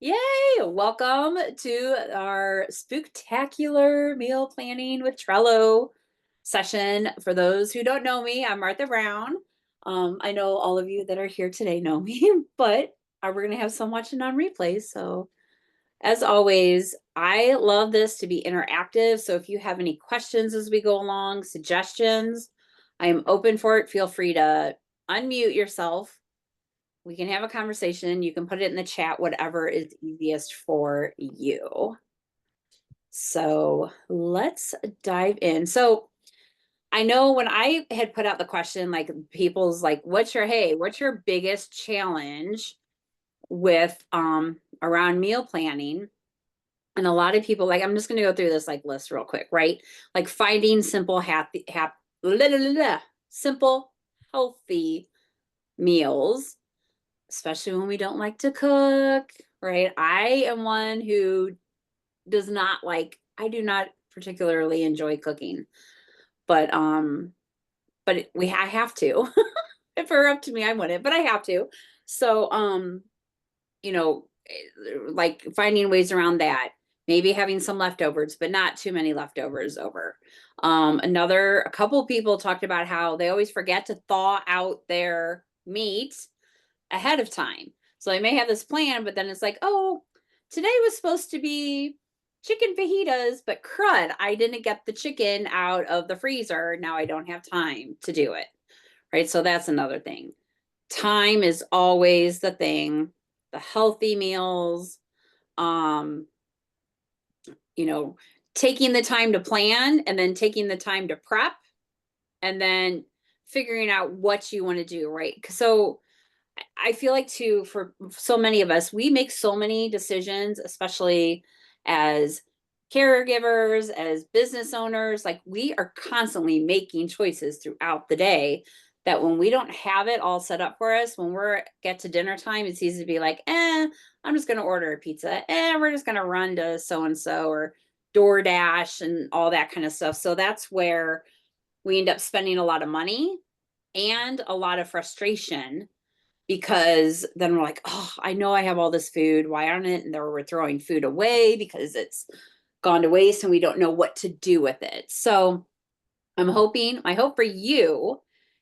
Yay! Welcome to our spooktacular meal planning with Trello session. For those who don't know me, I'm Martha Brown. I know all of you that are here today know me, but we're going to have some watching on replay. So, as always, I love this to be interactive. So, if you have any questions as we go along, suggestions, I am open for it. Feel free to unmute yourself, we can have a conversation. You can put it in the chat, whatever is easiest for you. So let's dive in. So I know when I had put out the question, like people's like, what's your biggest challenge with around meal planning? And a lot of people, like, I'm just going to go through this like list real quick, right? Like finding simple, healthy meals, especially when we don't like to cook, right? I am one who does not like, I do not particularly enjoy cooking, but I have to. If it were up to me, I wouldn't, but I have to. So you know, like finding ways around that. Maybe having some leftovers, but not too many leftovers over. A couple of people talked about how they always forget to thaw out their meat ahead of time. So I may have this plan, but then it's like, oh, today was supposed to be chicken fajitas, but crud, I didn't get the chicken out of the freezer. Now I don't have time to do it. Right. So that's another thing. Time is always the thing. The healthy meals, um, you know, taking the time to plan and then taking the time to prep and then figuring out what you want to do. Right. So I feel like too, for so many of us, we make so many decisions, especially as caregivers, as business owners, like we are constantly making choices throughout the day that when we don't have it all set up for us, when we're get to dinner time, it's easy to be like, I'm just going to order a pizza. We're just going to run to so-and-so or DoorDash and all that kind of stuff. So that's where we end up spending a lot of money and a lot of frustration because then we're like, oh, I know I have all this food. Why aren't it? And then we're throwing food away because it's gone to waste and we don't know what to do with it. So my hope for you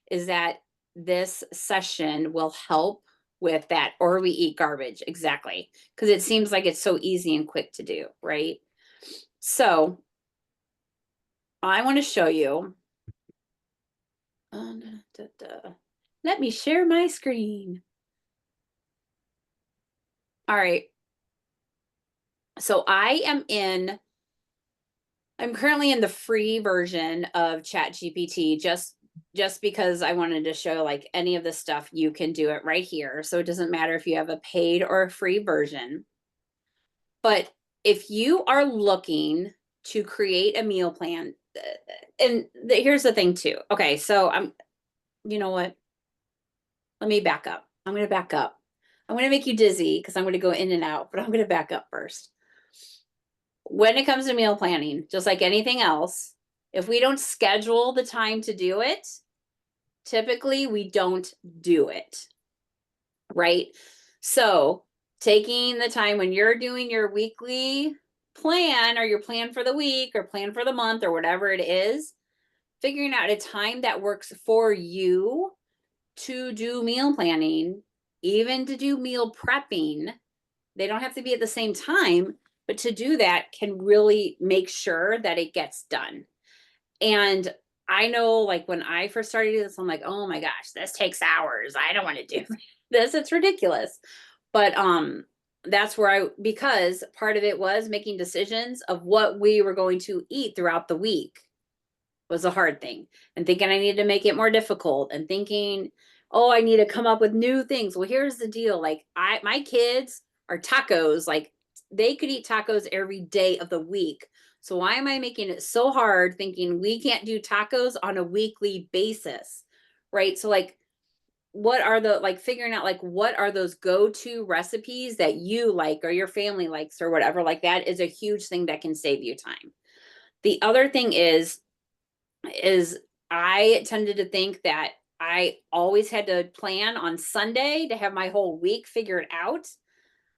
is that this session will help with that, or we eat garbage. Exactly. Because it seems like it's so easy and quick to do, right? So I want to show you. Let me share my screen. All right. So I'm currently in the free version of ChatGPT just because I wanted to show like any of this stuff you can do it right here. So it doesn't matter if you have a paid or a free version. But if you are looking to create a meal plan, here's the thing too. Okay, so you know what? Let me back up. I'm going to back up. I'm going to make you dizzy because I'm going to go in and out, but I'm going to back up first. When it comes to meal planning, just like anything else, if we don't schedule the time to do it, typically we don't do it, right? So, taking the time when you're doing your weekly plan or your plan for the week or plan for the month or whatever it is, figuring out a time that works for you to do meal planning, even to do meal prepping. They don't have to be at the same time, but to do that can really make sure that it gets done. And I know, like, when I first started this, I'm like, oh my gosh, this takes hours. I don't want to do this. It's ridiculous. But that's where because part of it was making decisions of what we were going to eat throughout the week was a hard thing, and thinking I needed to make it more difficult, and thinking, oh, I need to come up with new things. Well, here's the deal. Like, my kids are tacos. Like, they could eat tacos every day of the week. So why am I making it so hard thinking we can't do tacos on a weekly basis? Right? So like, what are the like figuring out like what are those go-to recipes that you like or your family likes or whatever, like that is a huge thing that can save you time. The other thing is I tended to think that I always had to plan on Sunday to have my whole week figured out.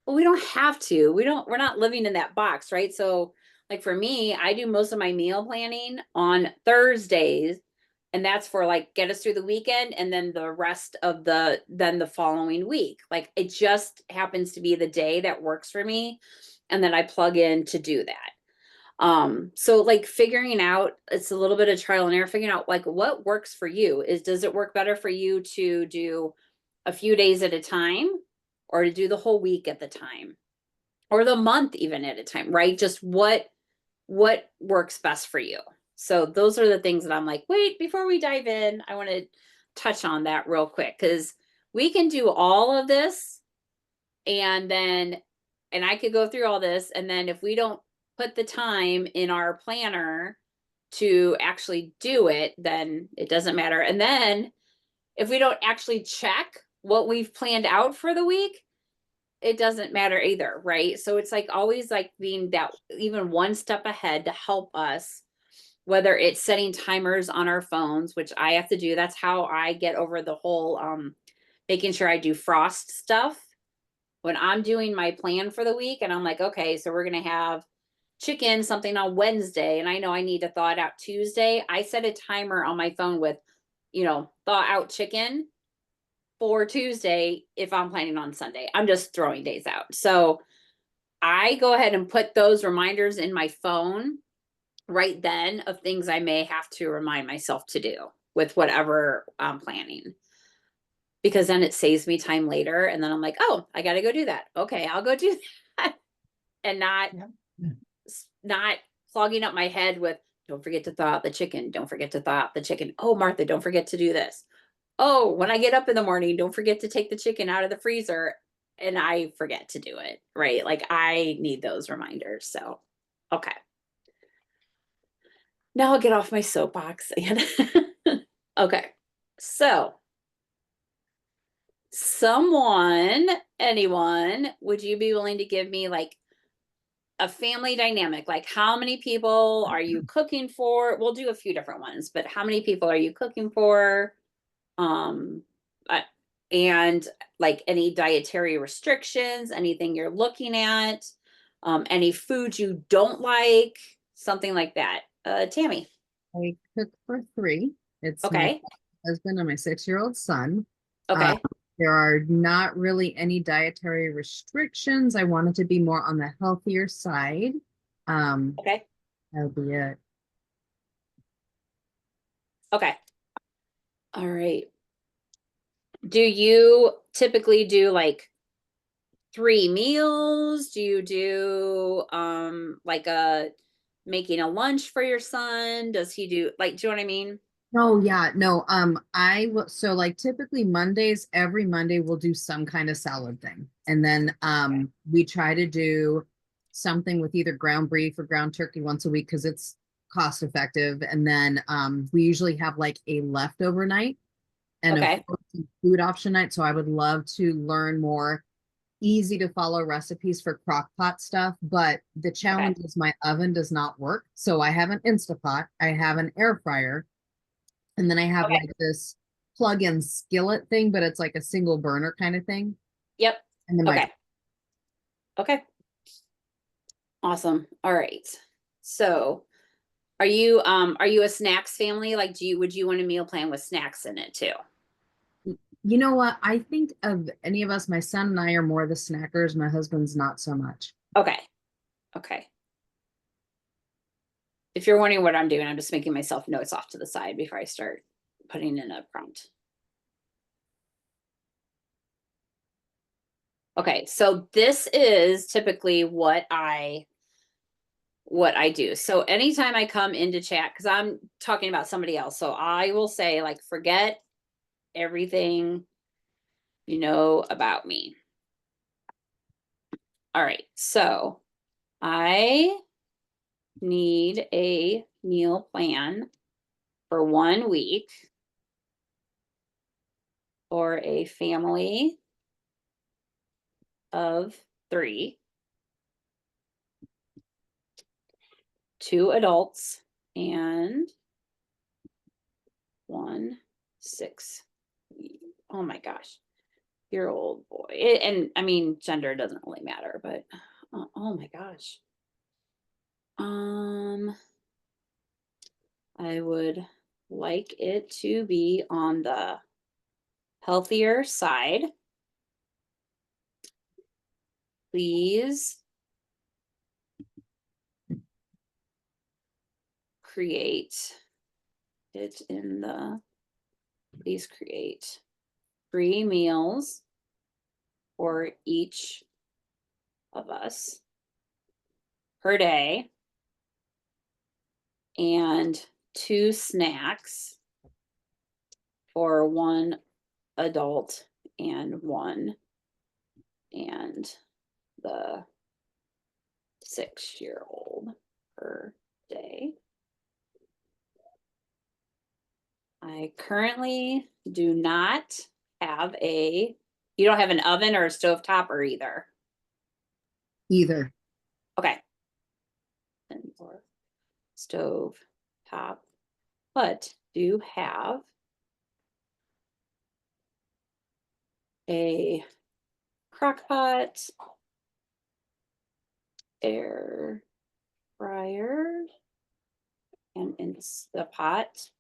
Well, we don't have to. We're not living in that box, right? So, like for me, I do most of my meal planning on Thursdays, and that's for like get us through the weekend and then the rest of the following week. Like it just happens to be the day that works for me, and then I plug in to do that. So like figuring out, it's a little bit of trial and error, figuring out like what works for you. Does it work better for you to do a few days at a time, or to do the whole week at the time, or the month even at a time, right? Just what works best for you. So those are the things that I'm like, wait, before we dive in, I want to touch on that real quick, because we can do all of this, and then and I could go through all this, and then if we don't put the time in our planner to actually do it, then it doesn't matter. And then if we don't actually check what we've planned out for the week, it doesn't matter either, right? So it's like always like being that even one step ahead to help us, whether it's setting timers on our phones, which I have to do. That's how I get over the whole making sure I do frost stuff. When I'm doing my plan for the week and I'm like, okay, so we're going to have chicken something on Wednesday, and I know I need to thaw it out Tuesday, I set a timer on my phone with, thaw out chicken for Tuesday if I'm planning on Sunday. I'm just throwing days out. So I go ahead and put those reminders in my phone right then of things I may have to remind myself to do with whatever I'm planning. Because then it saves me time later. And then I'm like, oh, I got to go do that. Okay, I'll go do that. And not clogging up my head with, don't forget to thaw out the chicken. Don't forget to thaw out the chicken. Oh, Martha, don't forget to do this. Oh, when I get up in the morning, don't forget to take the chicken out of the freezer. And I forget to do it, right? Like I need those reminders. So, okay. Now I'll get off my soapbox and okay. So, anyone, would you be willing to give me like a family dynamic? Like how many people are you cooking for? We'll do a few different ones, but how many people are you cooking for? Um, uh, and like any dietary restrictions, anything you're looking at, any food you don't like, something like that. Tammy. I cook for three. It's my Okay. husband and my 6-year-old son. Uh, Okay. there are not really any dietary restrictions. I wanted to be more on the healthier side. Um, Okay. that'll be it. Okay. All right. Do you typically do like 3 meals? Do you do like a making a lunch for your son? Does he do like, do you know what I mean? Oh yeah, no. I will. So like typically Mondays, every Monday we'll do some kind of salad thing, and then we try to do something with either ground beef or ground turkey once a week because it's cost effective, and then we usually have like a leftover night and a Okay. food option night. So I would love to learn more easy to follow recipes for crock pot stuff, but the Okay. challenge is my oven does not work. So I have an Instapot, I have an air fryer, and then I have Okay. like this plug-in skillet thing, but it's like a single burner kind of thing. Yep. And then my Okay. Okay. Awesome. All right. So are you a snacks family? Like would you want a meal plan with snacks in it too? you know what? I think of any of us, my son and I are more the snackers. My husband's not so much. Okay. Okay. If you're wondering what I'm doing, I'm just making myself notes off to the side before I start putting in a prompt. Okay, so this is typically what I do. So anytime I come into chat, because I'm talking about somebody else, so I will say like forget everything you know about me. All right, so I need a meal plan for 1 week for a family of 3, 2 adults and 1 6. Oh my gosh. year old boy. And I mean, gender doesn't really matter, but oh my gosh. Um, I would like it to be on the healthier side. Please create it in the, please create 3 meals for each of us per day and 2 snacks for one adult and one and the 6-year-old per day. I currently do not have you don't have an oven or a stovetop or either. Either. Okay. And or stove top, but do have a crock pot, air fryer, and Instapot.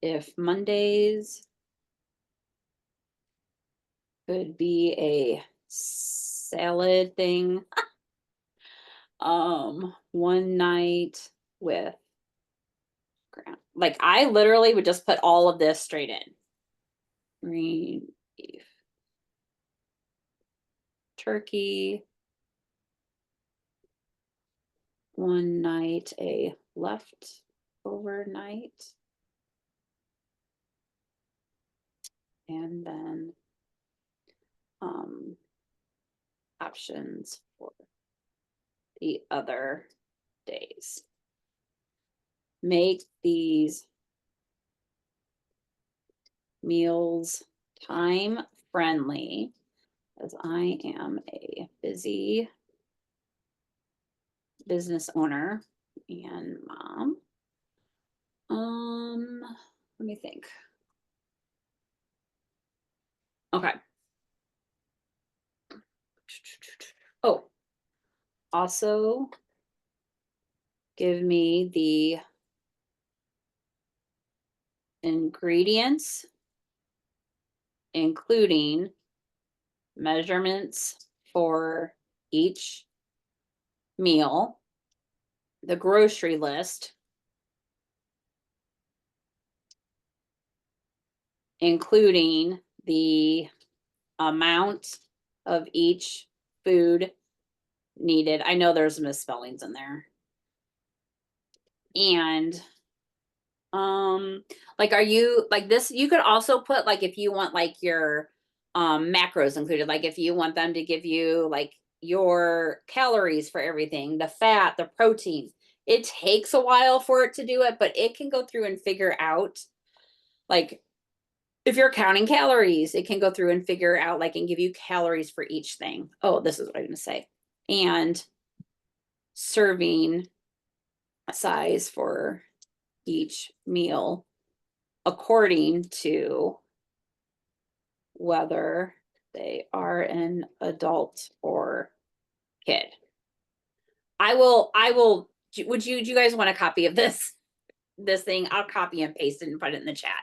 If Mondays could be a salad thing, one night with like I literally would just put all of this straight in. Green beef, turkey, one night a left overnight, and then options for the other days. Make these meals time friendly, as I am a busy business owner and mom. Let me think. Okay. Oh, also give me the ingredients, including measurements for each meal, the grocery list, including the amount of each food needed. I know there's misspellings in there. And like, are you like this? You could also put like if you want like your macros included, like if you want them to give you like your calories for everything, the fat, the protein. It takes a while for it to do it, but it can go through and figure out like if you're counting calories, it can go through and figure out like and give you calories for each thing. Oh, this is what I'm going to say. And serving size for each meal according to whether they are an adult or kid. Would you, do you guys want a copy of this thing? I'll copy and paste it and put it in the chat.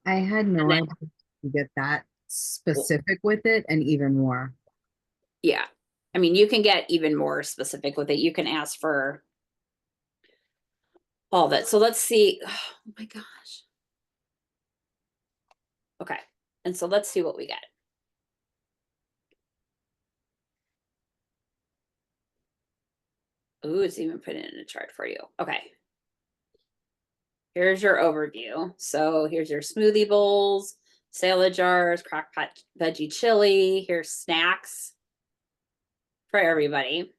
I had And no then, idea to get that specific with it and even more. yeah. I mean, you can get even more specific with it. You can ask for all of it. So let's see. Oh my gosh. Okay. And so let's see what we get. Ooh, it's even put it in a chart for you. Okay. Here's your overview. So here's your smoothie bowls, salad jars, crock pot veggie chili. Here's snacks for everybody.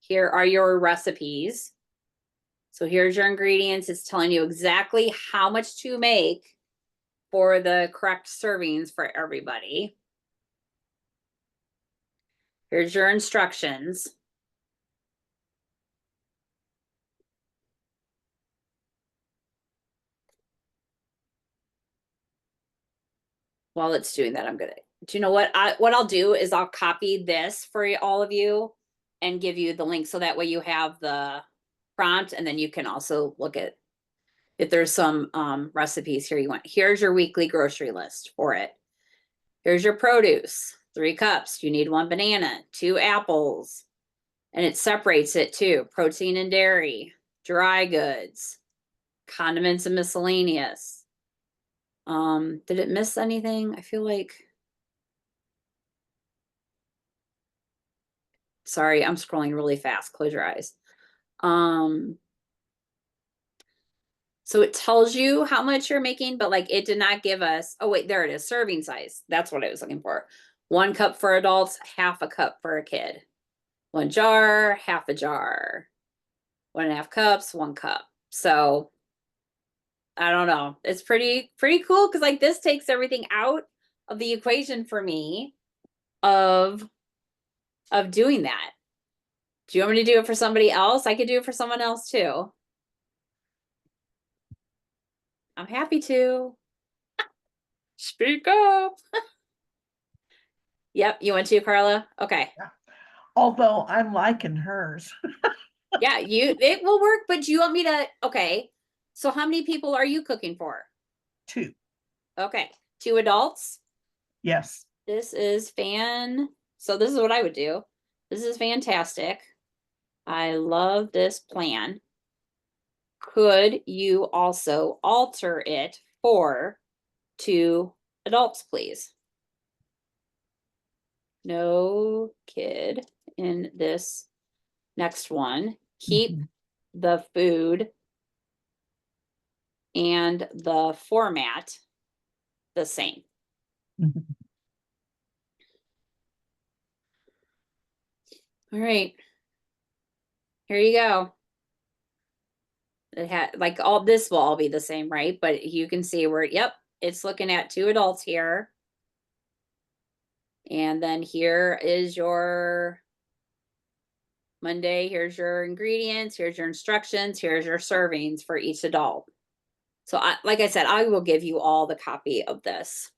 Here are your recipes. So here's your ingredients. It's telling you exactly how much to make for the correct servings for everybody. Here's your instructions. while it's doing that, I'm gonna, do you know what I'll do is I'll copy this for all of you and give you the link so that way you have the prompt and then you can also look at if there's some recipes here you want. Here's your weekly grocery list for it. Here's your produce, 3 cups. You need 1 banana, 2 apples, and it separates it too. Protein and dairy, dry goods, condiments and miscellaneous. Did it miss anything? I feel like, sorry, I'm scrolling really fast. Close your eyes. So it tells you how much you're making, but like it did not give us, oh wait, there it is, serving size. That's what I was looking for. 1 cup for adults, half a cup for a kid. 1 jar, half a jar. 1.5 cups, 1 cup. So I don't know. It's pretty cool because like this takes everything out of the equation for me of doing that. Do you want me to do it for somebody else? I could do it for someone else too. I'm happy to. Speak up. Yep, you want to, Carla? Okay. Yeah. Although I'm liking hers. Yeah, it will work, but do you want me to, okay. So how many people are you cooking for? 2. Okay. 2 adults? Yes. This is so this is what I would do. This is fantastic. I love this plan. Could you also alter it for 2 adults, please? No kid in this next one. Keep the food and the format the same. Mhm. All right. Here you go. It had like all this will all be the same, right? But you can see where, yep, it's looking at 2 adults here. And then here is your Monday. Here's your ingredients. Here's your instructions. Here's your servings for each adult. So like I said, I will give you all the copy of this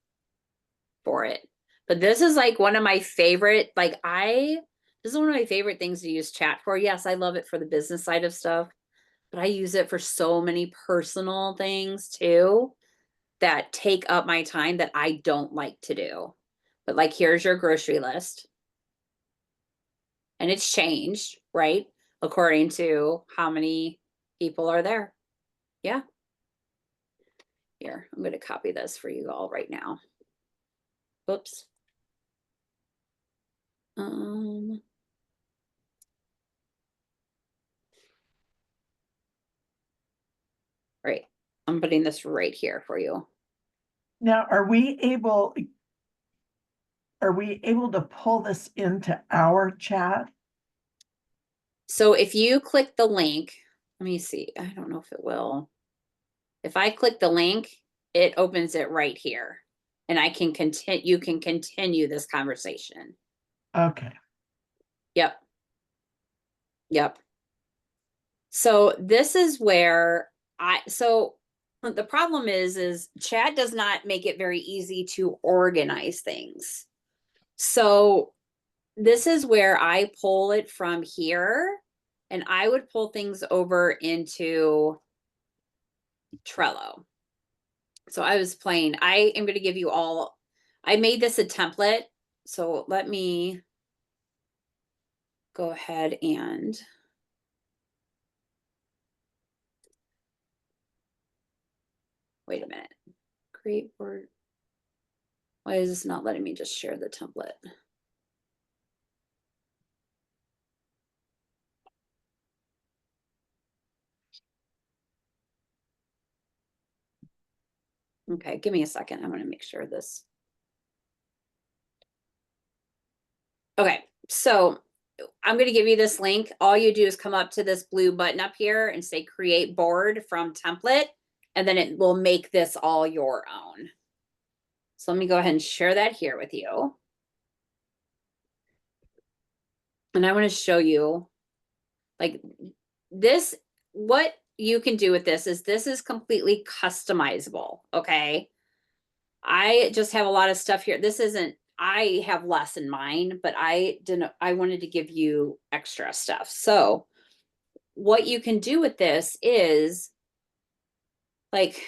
for it. But this is like one of my favorite, this is one of my favorite things to use chat for. Yes, I love it for the business side of stuff, but I use it for so many personal things too that take up my time that I don't like to do. But like, here's your grocery list. And it's changed, right? According to how many people are there. Yeah. Here, I'm going to copy this for you all right now. Whoops. Right. I'm putting this right here for you. Now, are we able to pull this into our chat? So if you click the link, let me see. I don't know if it will. If I click the link, it opens it right here. And I can continue, you can continue this conversation. Okay. Yep. Yep. So this is where so the problem is chat does not make it very easy to organize things. So this is where I pull it from here and I would pull things over into Trello. So I was playing, I am going to give you all, I made this a template. So let me go ahead and wait a minute. Create word. Why is this not letting me just share the template? Okay, give me a second. I want to make sure this. Okay, so I'm going to give you this link. All you do is come up to this blue button up here and say create board from template, and then it will make this all your own. So let me go ahead and share that here with you. And I want to show you like this, what you can do with this is completely customizable. Okay. I just have a lot of stuff here. This isn't, I have less in mine, but I wanted to give you extra stuff. So what you can do with this is like,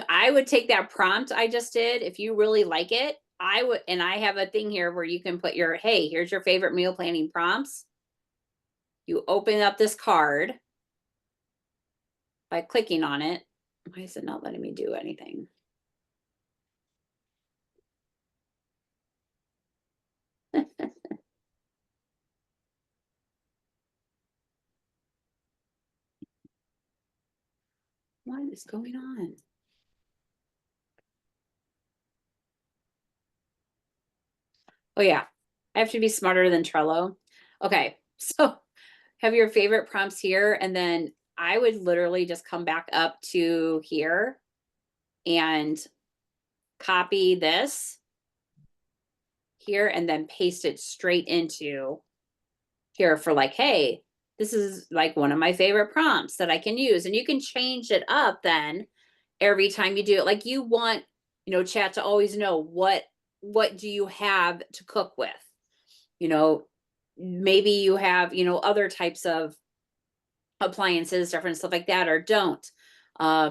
I would take that prompt I just did. If you really like it, I would, and I have a thing here where you can put your, hey, here's your favorite meal planning prompts. You open up this card by clicking on it. Why is it not letting me do anything? What is going on? Oh yeah, I have to be smarter than Trello. Okay, so have your favorite prompts here, and then I would literally just come back up to here and copy this here and then paste it straight into here for like, hey, this is like one of my favorite prompts that I can use. And you can change it up then every time you do it. Like you want, chat to always know what do you have to cook with? You know, maybe you have, other types of appliances, different stuff like that, or don't.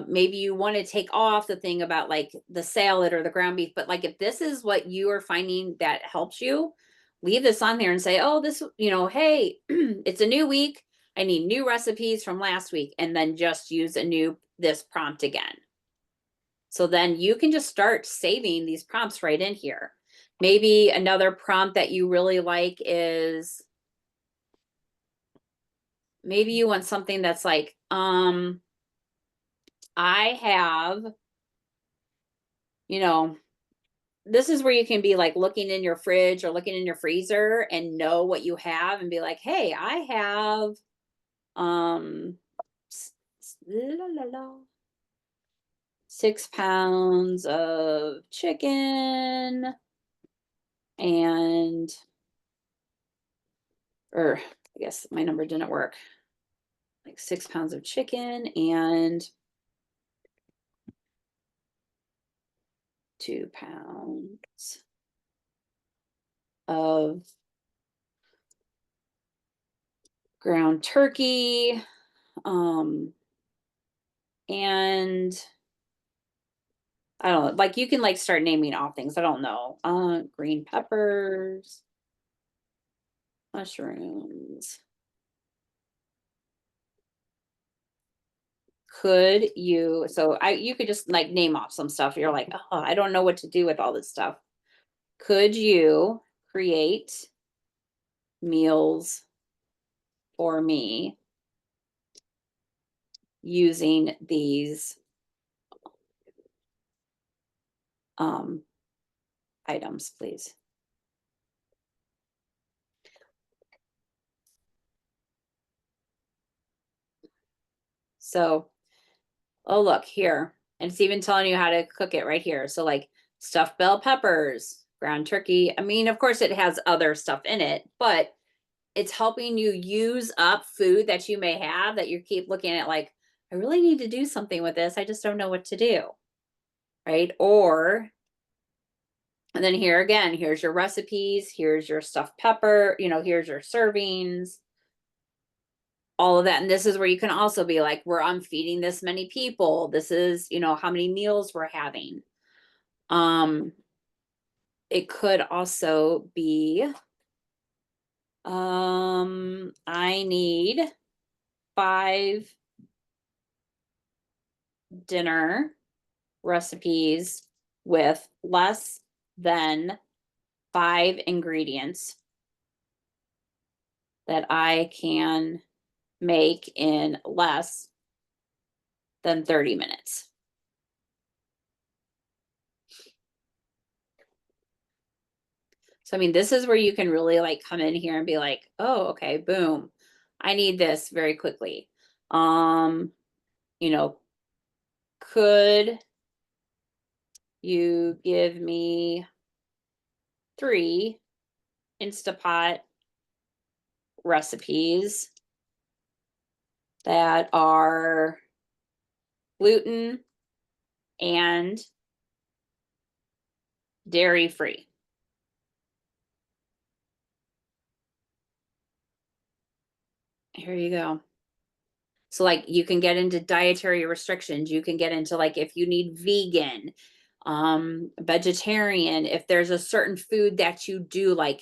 Maybe you want to take off the thing about like the salad or the ground beef, but like if this is what you are finding that helps you, leave this on there and say, oh, this, hey, it's a new week. I need new recipes from last week, and then just use this prompt again. So then you can just start saving these prompts right in here. Maybe another prompt that you really like is, maybe you want something that's like, I have, this is where you can be like looking in your fridge or looking in your freezer and know what you have and be like, hey, I have, um, la, la, la, 6 pounds of chicken and, or I guess my number didn't work. Like 6 pounds of chicken and 2 pounds of ground turkey, and I don't know, like you can like start naming off things. I don't know. Green peppers, mushrooms. Could you, you could just like name off some stuff. You're like, oh, I don't know what to do with all this stuff. Could you create meals for me using these items, please? So, oh, look here. And it's even telling you how to cook it right here. So like stuffed bell peppers, ground turkey. I mean, of course it has other stuff in it, but it's helping you use up food that you may have that you keep looking at like, I really need to do something with this. I just don't know what to do. Right. And then here again, here's your recipes. Here's your stuffed pepper, here's your servings, all of that. And this is where you can also be like, I'm feeding this many people. This is, how many meals we're having. It could also be, I need 5 dinner recipes with less than 5 ingredients that I can make in less than 30 minutes. So, I mean, this is where you can really like come in here and be like, oh, okay, boom. I need this very quickly. You know, could you give me 3 Instapot recipes that are gluten and dairy free. Here you go. So like you can get into dietary restrictions. You can get into like if you need vegan, vegetarian, if there's a certain food that you do like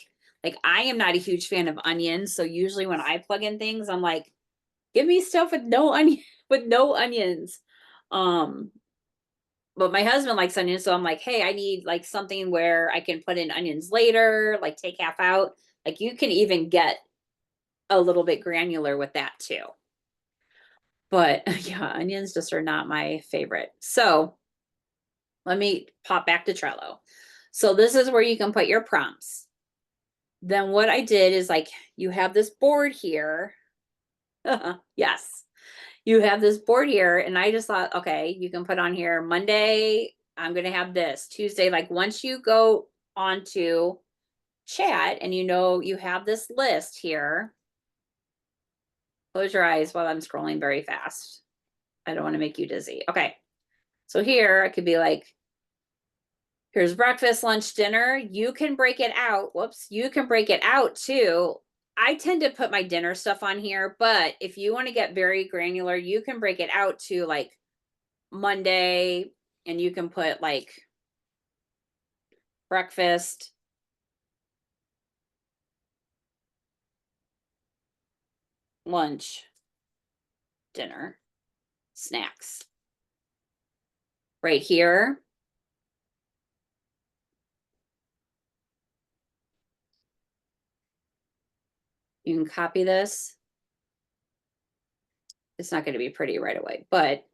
I am not a huge fan of onions. So usually when I plug in things, I'm like, give me stuff with no onion with no onions. But my husband likes onions, so I'm like, hey, I need like something where I can put in onions later, like take half out. Like you can even get a little bit granular with that too. But yeah, onions just are not my favorite. So let me pop back to Trello. So this is where you can put your prompts. Then what I did is like, you have this board here. Yes, you have this board here. And I just thought, okay, you can put on here Monday, I'm going to have this. Tuesday, like once you go onto chat and you have this list here, close your eyes while I'm scrolling very fast. I don't want to make you dizzy. Okay. So here I could be like, here's breakfast, lunch, dinner. You can break it out. Whoops. You can break it out too. I tend to put my dinner stuff on here, but if you want to get very granular, you can break it out to like Monday and you can put like breakfast, lunch, dinner, snacks. Right here. You can copy this. It's not going to be pretty right away, but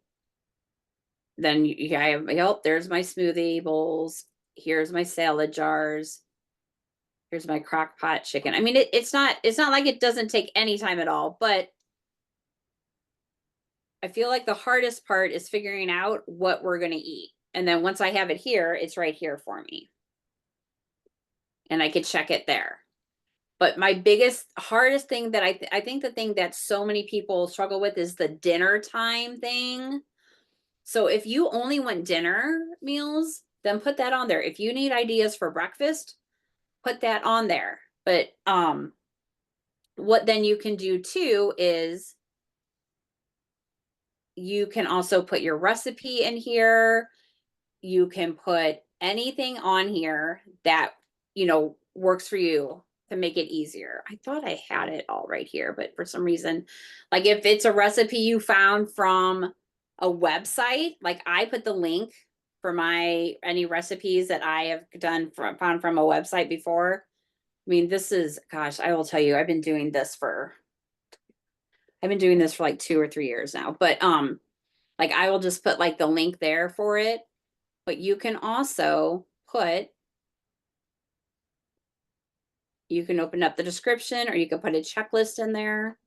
then I have, oh, there's my smoothie bowls. Here's my salad jars. Here's my crock pot chicken. I mean, it's not like it doesn't take any time at all, but I feel like the hardest part is figuring out what we're going to eat. And then once I have it here, it's right here for me. And I could check it there. But my hardest thing that I think the thing that so many people struggle with is the dinner time thing. So if you only want dinner meals, then put that on there. If you need ideas for breakfast, put that on there. But what then you can do too is you can also put your recipe in here. You can put anything on here that, works for you to make it easier. I thought I had it all right here, but for some reason, like if it's a recipe you found from a website, like I put the link for any recipes that I have found from a website before. I mean, this is, gosh, I will tell you, I've been doing this for like 2 or 3 years now, but like I will just put like the link there for it, but you can also you can open up the description or you can put a checklist in there.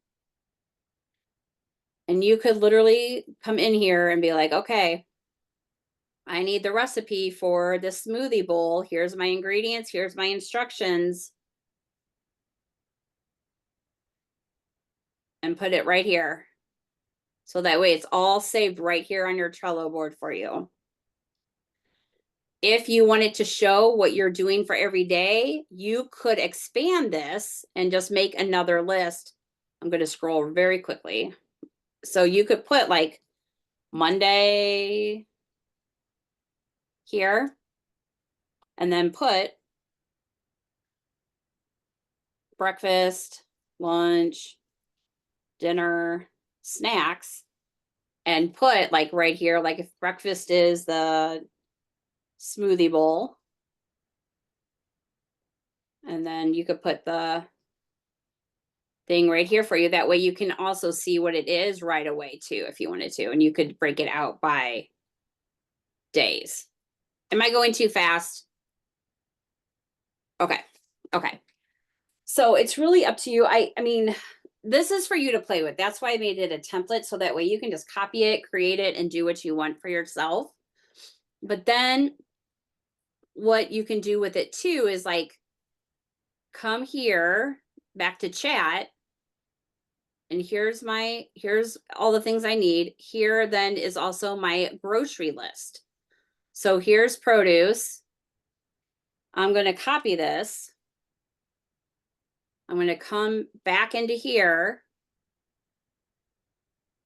And you could literally come in here and be like, okay, I need the recipe for this smoothie bowl. Here's my ingredients. Here's my instructions. And put it right here. So that way it's all saved right here on your Trello board for you. If you wanted to show what you're doing for every day, you could expand this and just make another list. I'm going to scroll very quickly. So you could put like Monday here and then put breakfast, lunch, dinner, snacks, and put like right here, like if breakfast is the smoothie bowl, and then you could put the thing right here for you. That way you can also see what it is right away too, if you wanted to, and you could break it out by days. Am I going too fast? Okay. Okay. So it's really up to you. I mean, this is for you to play with. That's why I made it a template. So that way you can just copy it, create it, and do what you want for yourself. But then what you can do with it too is like, come here back to chat. And here's all the things I need. Here then is also my grocery list. So here's produce. I'm going to copy this. I'm going to come back into here.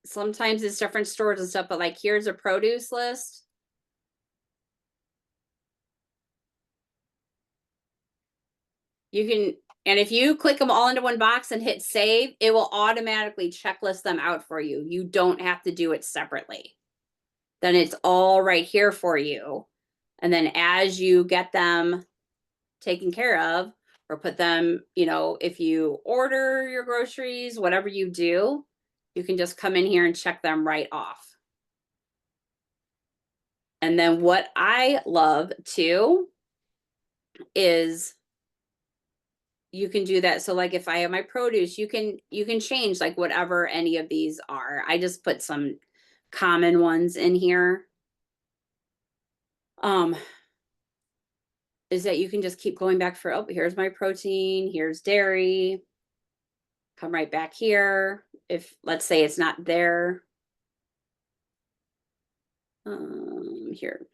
Sometimes it's different stores and stuff, but like here's a produce list. You can, and if you click them all into one box and hit save, it will automatically checklist them out for you. You don't have to do it separately. Then it's all right here for you. And then as you get them taken care of, or put them, you know, if you order your groceries, whatever you do, you can just come in here and check them right off. And then what I love too is you can do that. So like if I have my produce, you can change like whatever any of these are. I just put some common ones in here. Is that you can just keep going back for, oh, here's my protein, here's dairy. Come right back here. If let's say it's not there. Here.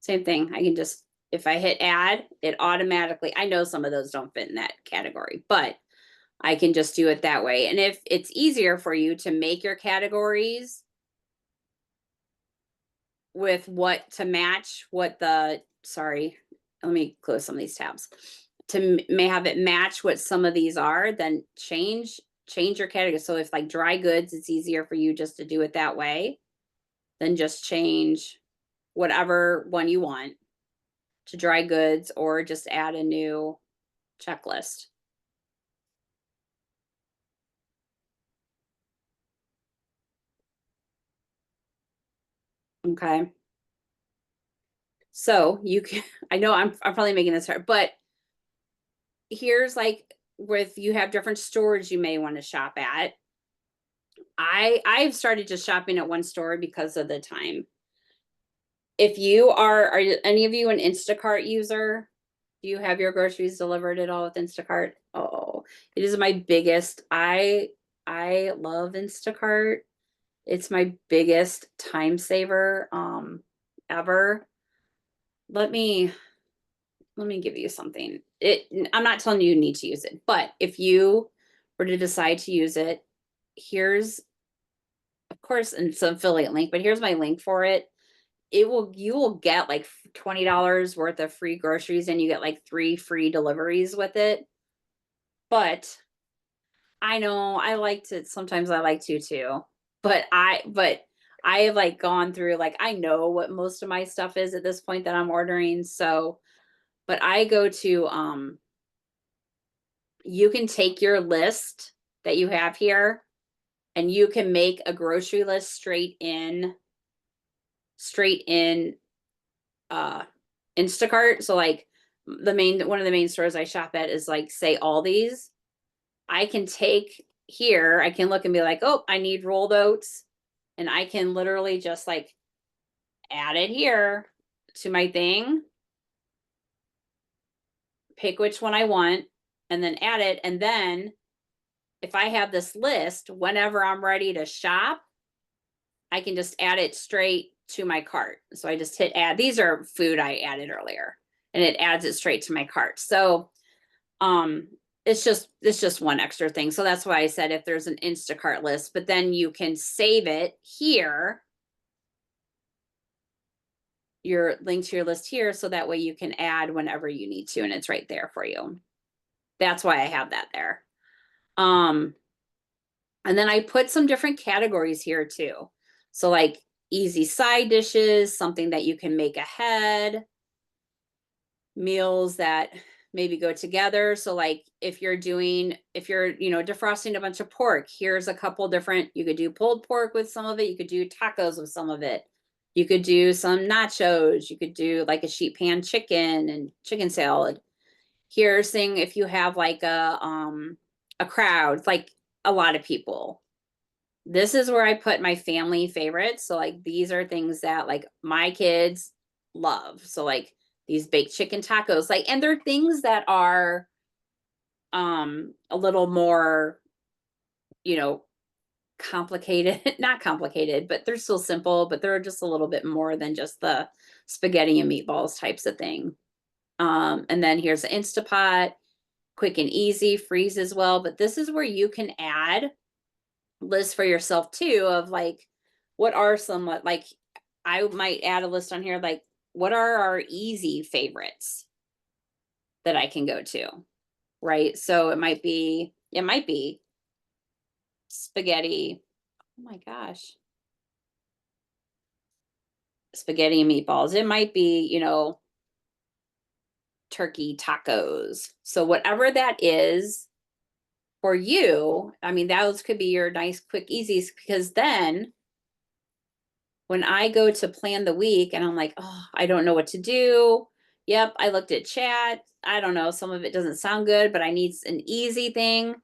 Same thing. I can just, if I hit add, it automatically, I know some of those don't fit in that category, but I can just do it that way. And if it's easier for you to make your categories with what to match what the, sorry, let me close some of these tabs, to may have it match what some of these are, then change your category. So if like dry goods, it's easier for you just to do it that way. Then just change whatever one you want to dry goods, or just add a new checklist. Okay. So you can, I know I'm probably making this hard, but here's like with you have different stores you may want to shop at. I've started just shopping at one store because of the time. If you are any of you an Instacart user? Do you have your groceries delivered at all with Instacart? Oh, it is my biggest. I love Instacart. It's my biggest time saver ever. Let me give you something. I'm not telling you need to use it, but if you were to decide to use it, here's of course, and it's an affiliate link, but here's my link for it. You will get like $20 worth of free groceries, and you get like 3 free deliveries with it. But I know I like to, sometimes I like to too, but I have like gone through, like, I know what most of my stuff is at this point that I'm ordering. So, but I go to, you can take your list that you have here and you can make a grocery list straight in Instacart. So like one of the main stores I shop at is like, say, Aldi's. I can take here, I can look and be like, oh, I need rolled oats. And I can literally just like add it here to my thing, pick which one I want, and then add it. And then if I have this list, whenever I'm ready to shop, I can just add it straight to my cart. So I just hit add. These are food I added earlier, and it adds it straight to my cart. So it's just one extra thing. So that's why I said if there's an Instacart list, but then you can save it here, your link to your list here, so that way you can add whenever you need to, and it's right there for you. That's why I have that there. And then I put some different categories here too. So like easy side dishes, something that you can make ahead, meals that maybe go together. So like if you're defrosting a bunch of pork, here's a couple different, you could do pulled pork with some of it. You could do tacos with some of it. You could do some nachos. You could do like a sheet pan chicken and chicken salad. Here's thing if you have like a crowd, like a lot of people. This is where I put my family favorites. So like these are things that like my kids love. So like these baked chicken tacos, like, and they're things that are a little more, complicated, not complicated, but they're still simple, but they're just a little bit more than just the spaghetti and meatballs types of thing. And then here's the Instapot, quick and easy, freeze as well. But this is where you can add lists for yourself too of like, what are some, like, I might add a list on here, like, what are our easy favorites that I can go to, right? So it might be spaghetti. Oh my gosh. Spaghetti and meatballs. It might be, turkey tacos. So whatever that is for you, I mean, those could be your nice, quick, easies, because then when I go to plan the week and I'm like, oh, I don't know what to do. Yep, I looked at chat. I don't know. Some of it doesn't sound good, but I need an easy thing.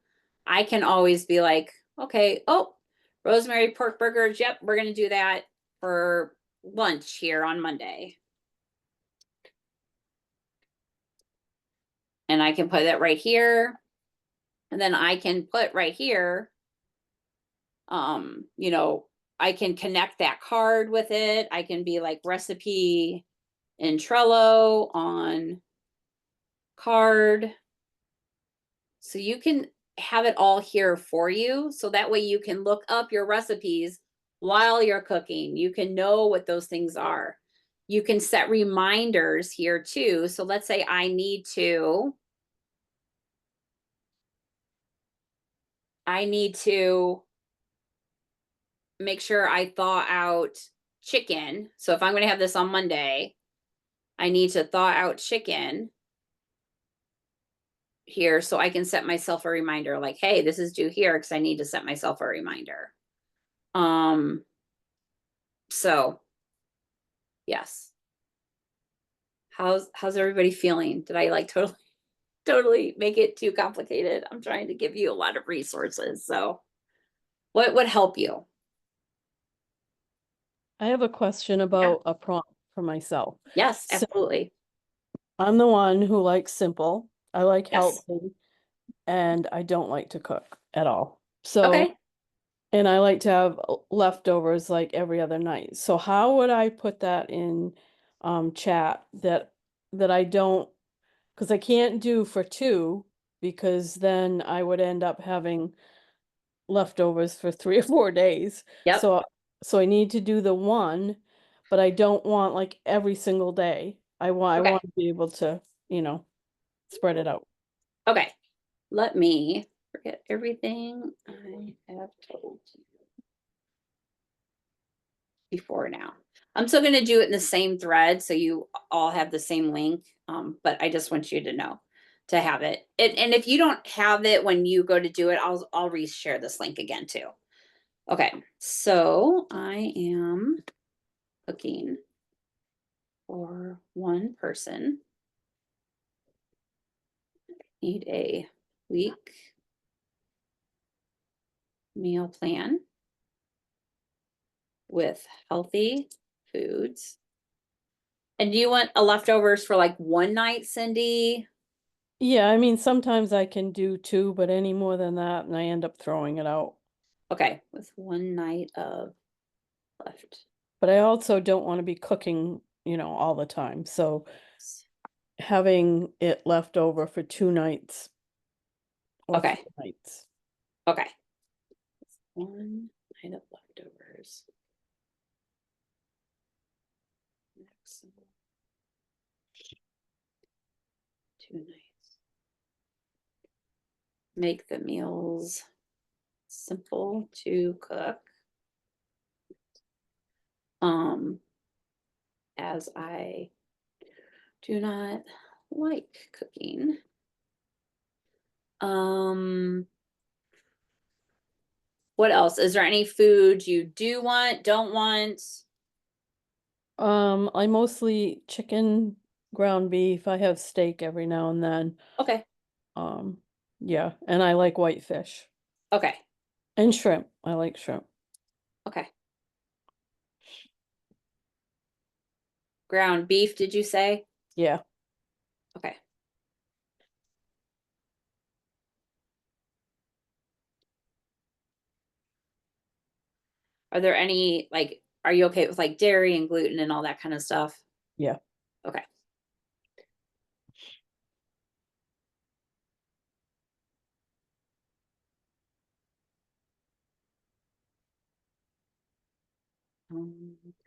I can always be like, okay, oh, rosemary pork burgers. Yep, we're going to do that for lunch here on Monday. And I can put that right here. And then I can put right here, I can connect that card with it. I can be like recipe in Trello on card. So you can have it all here for you. So that way you can look up your recipes while you're cooking. You can know what those things are. You can set reminders here too. So let's say I need to make sure I thaw out chicken. So if I'm going to have this on Monday, I need to thaw out chicken here so I can set myself a reminder like, hey, this is due here because I need to set myself a reminder. So yes. How's everybody feeling? Did I like totally make it too complicated? I'm trying to give you a lot of resources. So what would help you? I have a question about a prompt for myself. Yes, So absolutely. I'm the one who likes simple. I like Yes. healthy, and I don't like to cook at all. So, Okay. and I like to have leftovers like every other night. So how would I put that in chat that I don't, because I can't do for two, because then I would end up having leftovers for 3 or 4 days. Yep. So I need to do the one, but I don't want like every single day. I Okay. want to be able to, spread it out. Okay. Let me forget everything I have told you before now. I'm still going to do it in the same thread so you all have the same link, but I just want you to know to have it. And if you don't have it when you go to do it, I'll reshare this link again too. Okay, so I am cooking for one person. Need a week meal plan with healthy foods. And do you want a leftovers for like one night, Cindy? Yeah, I mean, sometimes I can do two, but any more than that, and I end up throwing it out. Okay, with one night of left. But I also don't want to be cooking, all the time. So having it left over for 2 nights or Okay, 3 nights. okay. One night of leftovers. Maximum 2 nights. Make the meals simple to cook. As I do not like cooking. What else? Is there any food you do want, don't want? I mostly chicken, ground beef. I have steak every now and then. Okay, Um, yeah, and I like whitefish okay, and shrimp. I like shrimp. okay. Ground beef, did you say? Yeah. Okay. Are there any, like, are you okay with like dairy and gluten and all that kind of stuff? Yeah. Okay.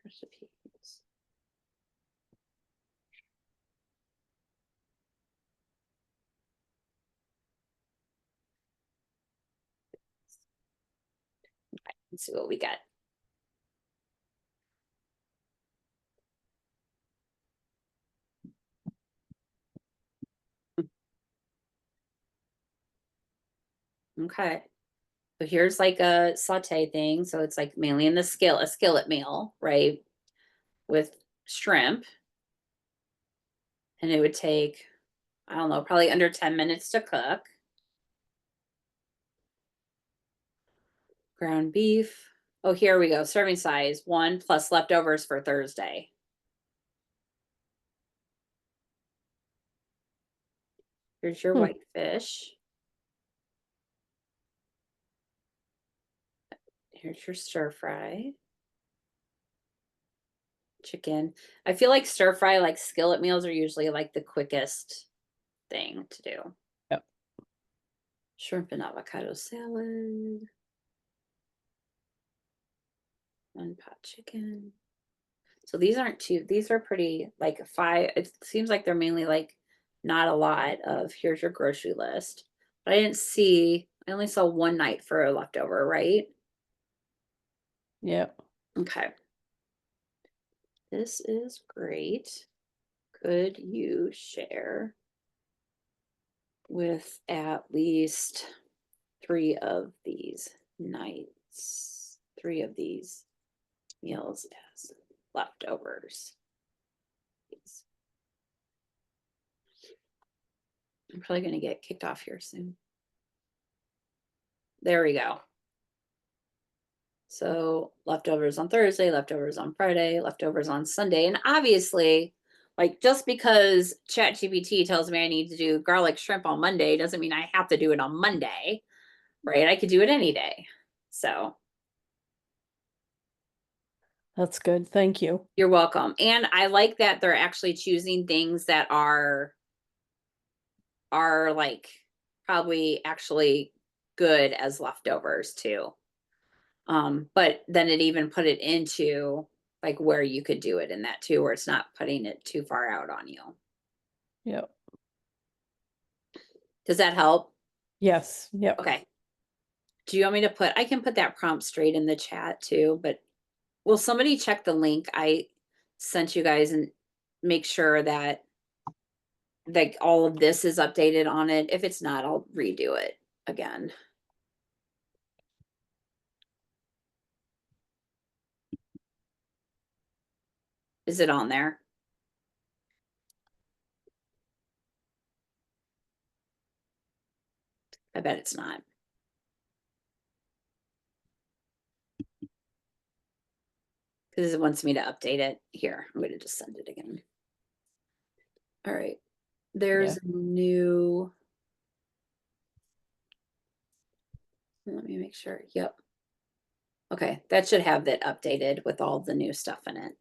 recipes. Let's see what we got. Okay. So here's like a saute thing. So it's like mainly in the a skillet meal, right? With shrimp. And it would take, I don't know, probably under 10 minutes to cook. Ground beef. Oh, here we go. Serving size 1 plus leftovers for Thursday. Here's your white fish. Here's your stir fry. Chicken. I feel like stir fry, like skillet meals, are usually like the quickest thing to do. Yep. Shrimp and avocado salad. One pot chicken. So these aren't too, these are pretty like 5. It seems like they're mainly like not a lot of here's your grocery list. But I didn't see, I only saw one night for a leftover, right? Yep. Okay. This is great. Could you share with at least 3 of these nights, 3 of these meals as leftovers? I'm probably going to get kicked off here soon. There we go. So leftovers on Thursday, leftovers on Friday, leftovers on Sunday. And obviously, like just because ChatGPT tells me I need to do garlic shrimp on Monday doesn't mean I have to do it on Monday, right? I could do it any day. So That's good. Thank you. you're welcome. And I like that they're actually choosing things that are like probably actually good as leftovers too. But then it even put it into like where you could do it in that too, where it's not putting it too far out on you. Yep. Does that help? Yes. Yep. Okay. Do you want me to put, I can put that prompt straight in the chat too, but will somebody check the link I sent you guys and make sure that like all of this is updated on it? If it's not, I'll redo it again. Is it on there? I bet it's not. Because it wants me to update it. Here, I'm going to just send it again. All right. There's a new. Let me make sure. Yep. Okay, that should have that updated with all the new stuff in it.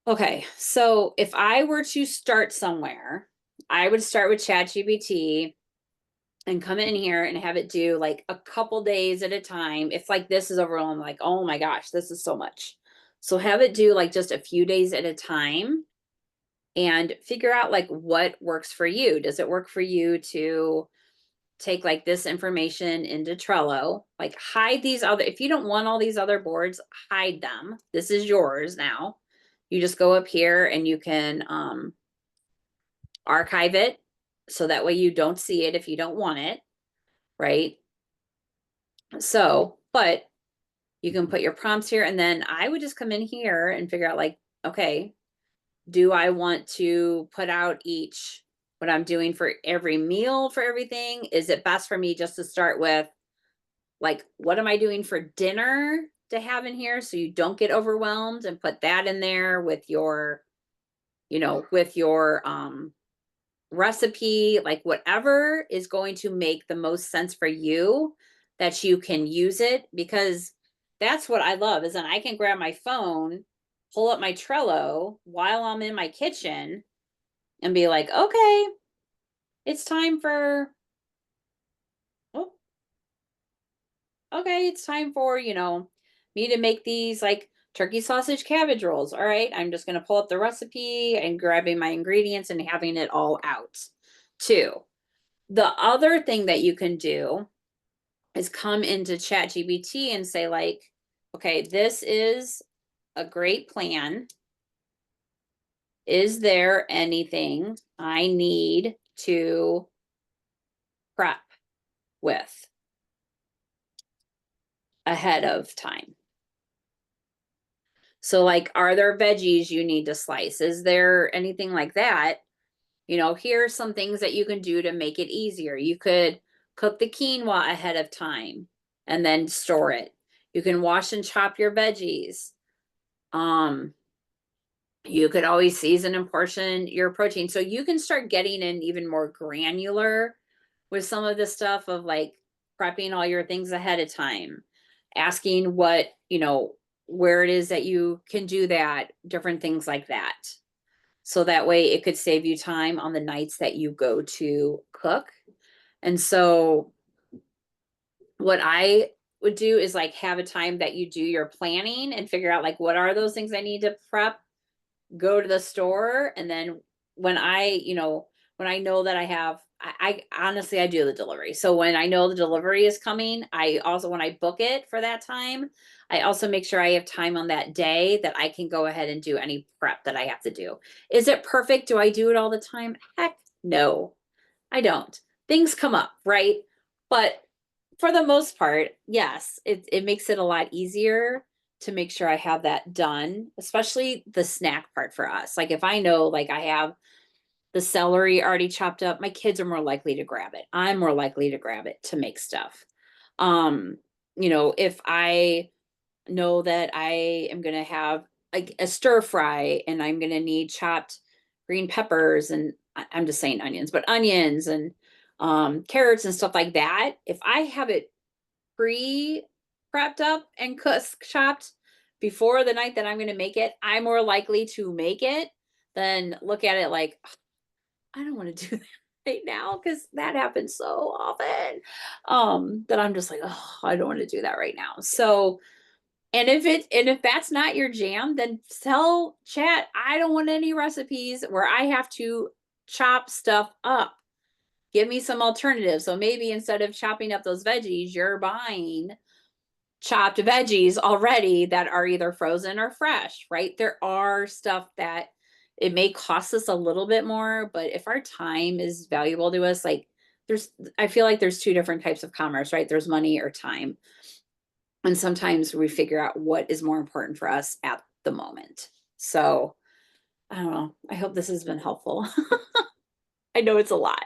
Okay, so if I were to start somewhere, I would start with ChatGPT and come in here and have it do like a couple days at a time. If like this is overwhelming, like, oh my gosh, this is so much. So have it do like just a few days at a time and figure out like what works for you. Does it work for you to take like this information into Trello, like hide these other, if you don't want all these other boards, hide them. This is yours now. You just go up here and you can archive it. So that way you don't see it if you don't want it, right? So, but you can put your prompts here and then I would just come in here and figure out like, okay, do I want to put out each, what I'm doing for every meal for everything? Is it best for me just to start with like, what am I doing for dinner to have in here so you don't get overwhelmed, and put that in there with your, you know, with your recipe, like whatever is going to make the most sense for you that you can use it, because that's what I love is that I can grab my phone, pull up my Trello while I'm in my kitchen and be like, okay, it's time for, oh, okay, it's time for, you know, me to make these like turkey sausage cabbage rolls. All right, I'm just going to pull up the recipe and grabbing my ingredients and having it all out. 2. The other thing that you can do is come into ChatGPT and say like, okay, this is a great plan. Is there anything I need to prep with ahead of time? So like, are there veggies you need to slice? Is there anything like that? You know, here's some things that you can do to make it easier. You could cook the quinoa ahead of time and then store it. You can wash and chop your veggies. You could always season and portion your protein. So you can start getting in even more granular with some of the stuff of like prepping all your things ahead of time, asking what, you know, where it is that you can do that, different things like that. So that way it could save you time on the nights that you go to cook. And so what I would do is like have a time that you do your planning and figure out like what are those things I need to prep, go to the store, and then when I, you know, when I know that I have, I honestly I do the delivery. So when I know the delivery is coming, I also when I book it for that time, I also make sure I have time on that day that I can go ahead and do any prep that I have to do. Is it perfect? Do I do it all the time? Heck no, I don't. Things come up, right? But for the most part, yes, it makes it a lot easier to make sure I have that done, especially the snack part for us. Like if I know like I have the celery already chopped up, my kids are more likely to grab it. I'm more likely to grab it to make stuff. Um, you know, if I know that I am going to have like a stir fry and I'm going to need chopped green peppers and I'm just saying onions, but onions and carrots and stuff like that. If I have it pre-prepped up and chopped before the night that I'm going to make it, I'm more likely to make it than look at it like, I don't want to do that right now because that happens so often that I'm just like, oh, I don't want to do that right now. So, and if that's not your jam, then tell chat, I don't want any recipes where I have to chop stuff up. Give me some alternatives. So maybe instead of chopping up those veggies, you're buying chopped veggies already that are either frozen or fresh, right? There are stuff that it may cost us a little bit more, but if our time is valuable to us, like I feel like there's 2 different types of commerce, right? There's money or time. And sometimes we figure out what is more important for us at the moment. So I don't know. I hope this has been helpful. I know it's a lot.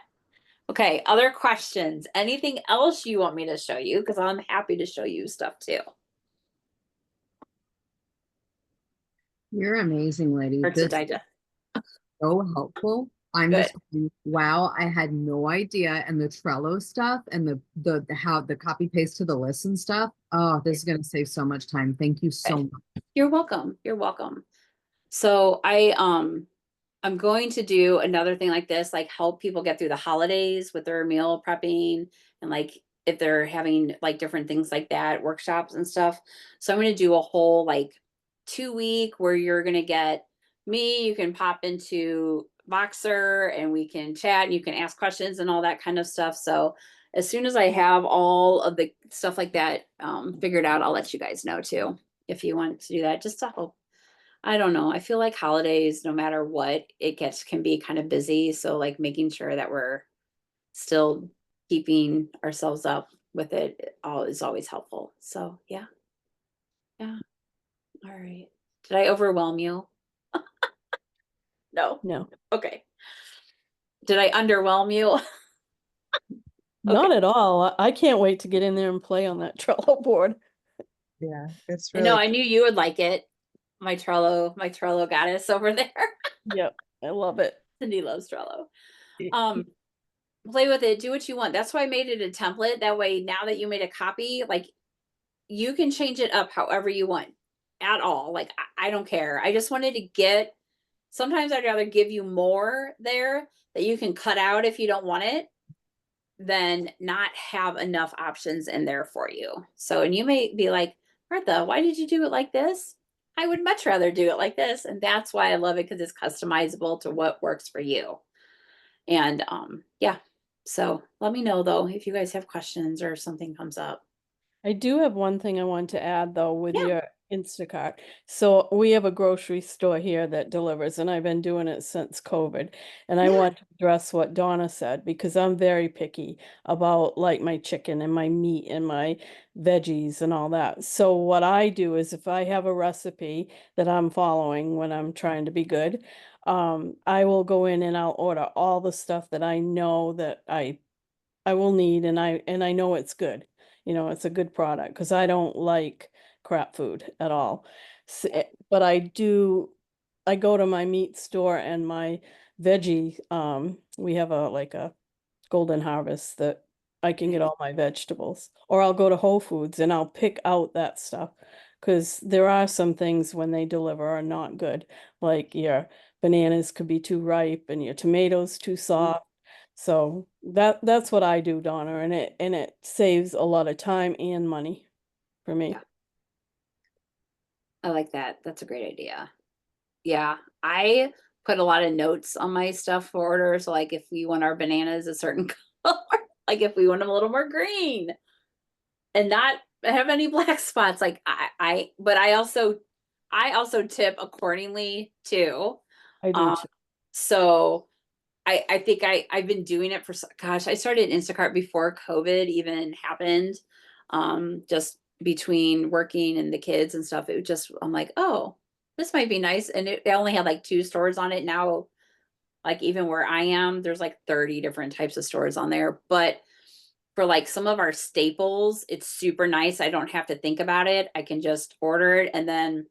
Okay, other questions? Anything else you want me to show you? Because I'm happy to show you stuff too. You're amazing, lady. Or to This is digest. so helpful. I'm Good. just going, wow, I had no idea. And the Trello stuff and the how the copy paste to the list and stuff. Oh, this is going to save so much time. Thank you so much. You're welcome. You're welcome. So I'm going to do another thing like this, like help people get through the holidays with their meal prepping and like if they're having like different things like that, workshops and stuff. So I'm going to do a whole like 2-week where you're going to get me, you can pop into Boxer and we can chat and you can ask questions and all that kind of stuff. So as soon as I have all of the stuff like that figured out, I'll let you guys know too, if you want to do that, just to help. I don't know. I feel like holidays, no matter what, it gets can be kind of busy. So like making sure that we're still keeping ourselves up with it all is always helpful. So yeah. Yeah. All right. Did I overwhelm you? No. No, Okay. Did I underwhelm you? not at all. I can't wait to get in there and play on that Trello board. Yeah, it's I know, really I knew you would like it. My Trello goddess over there. Yep, I love it. Cindy loves Trello. cool. Play with it, do what you want. That's why I made it a template. That way, now that you made a copy, like you can change it up however you want at all. Like, I don't care. I just wanted to get, sometimes I'd rather give you more there that you can cut out if you don't want it than not have enough options in there for you. So, and you may be like, Martha, why did you do it like this? I would much rather do it like this. And that's why I love it, because it's customizable to what works for you. And yeah. So let me know though if you guys have questions or something comes up. I do have one thing I want to add though with Yeah. your Instacart. So we have a grocery store here that delivers, and I've been doing it since COVID. And I Yeah. want to address what Donna said because I'm very picky about like my chicken and my meat and my veggies and all that. So what I do is if I have a recipe that I'm following when I'm trying to be good, I will go in and I'll order all the stuff that I know that I will need, and I know it's good. You know, it's a good product because I don't like crap food at all. But I go to my meat store and my veggie, we have a like a Golden Harvest that I can get all my vegetables. Or I'll go to Whole Foods and I'll pick out that stuff because there are some things when they deliver are not good. Like your bananas could be too ripe and your tomatoes too soft. So that's what I do, Donna, and it saves a lot of time and money for me. Yeah. I like that. That's a great idea. Yeah. I put a lot of notes on my stuff for orders. Like if we want our bananas a certain color, like if we want them a little more green and not have any black spots. Like but I also tip accordingly too. I do Um, too. so I think I've been doing it for, gosh, I started Instacart before COVID even happened. Just between working and the kids and stuff, it just, I'm like, oh, this might be nice. And they only had like 2 stores on it. Now, like even where I am, there's like 30 different types of stores on there. But for like some of our staples, it's super nice. I don't have to think about it. I can just order it. And then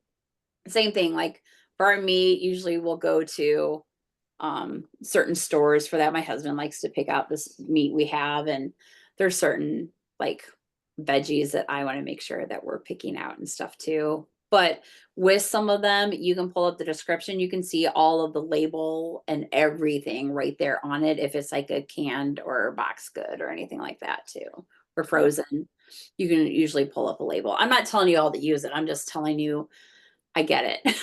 same thing, like for our meat, usually we'll go to certain stores for that. My husband likes to pick out this meat we have, and there's certain like veggies that I want to make sure that we're picking out and stuff too. But with some of them, you can pull up the description, you can see all of the label and everything right there on it, if it's like a canned or box good or anything like that too, or frozen. You can usually pull up a label. I'm not telling you all to use it, I'm just telling you I get it.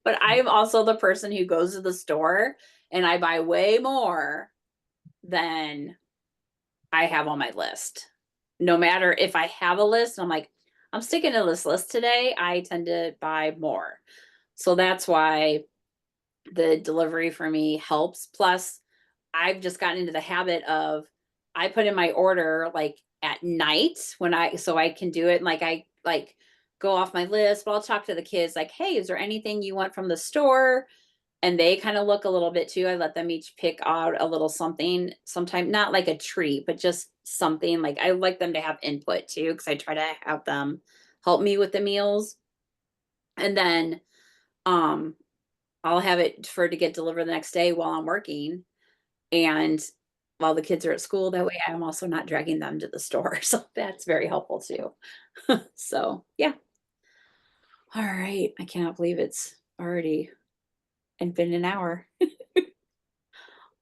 But I'm also the person who goes to the store and I buy way more than I have on my list. No matter if I have a list, I'm like, I'm sticking to this list today, I tend to buy more. So that's why the delivery for me helps. Plus, I've just gotten into the habit of I put in my order like at night when so I can do it. And like I like go off my list, but I'll talk to the kids like, hey, is there anything you want from the store? And they kind of look a little bit too. I let them each pick out a little something, sometimes not like a treat, but just something. Like I like them to have input too, because I try to have them help me with the meals. And then um I'll have it for to get delivered the next day while I'm working. And while the kids are at school, that way I'm also not dragging them to the store. So that's very helpful too. So yeah. All right. I cannot believe it's already and been an hour.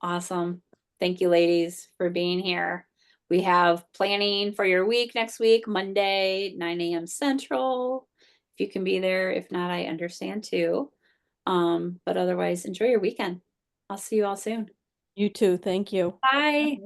Awesome. Thank you, ladies, for being here. We have planning for your week next week, Monday, 9 a.m. Central. If you can be there, if not, I understand too. But otherwise, enjoy your weekend. I'll see you all soon. You too. Thank you. Bye.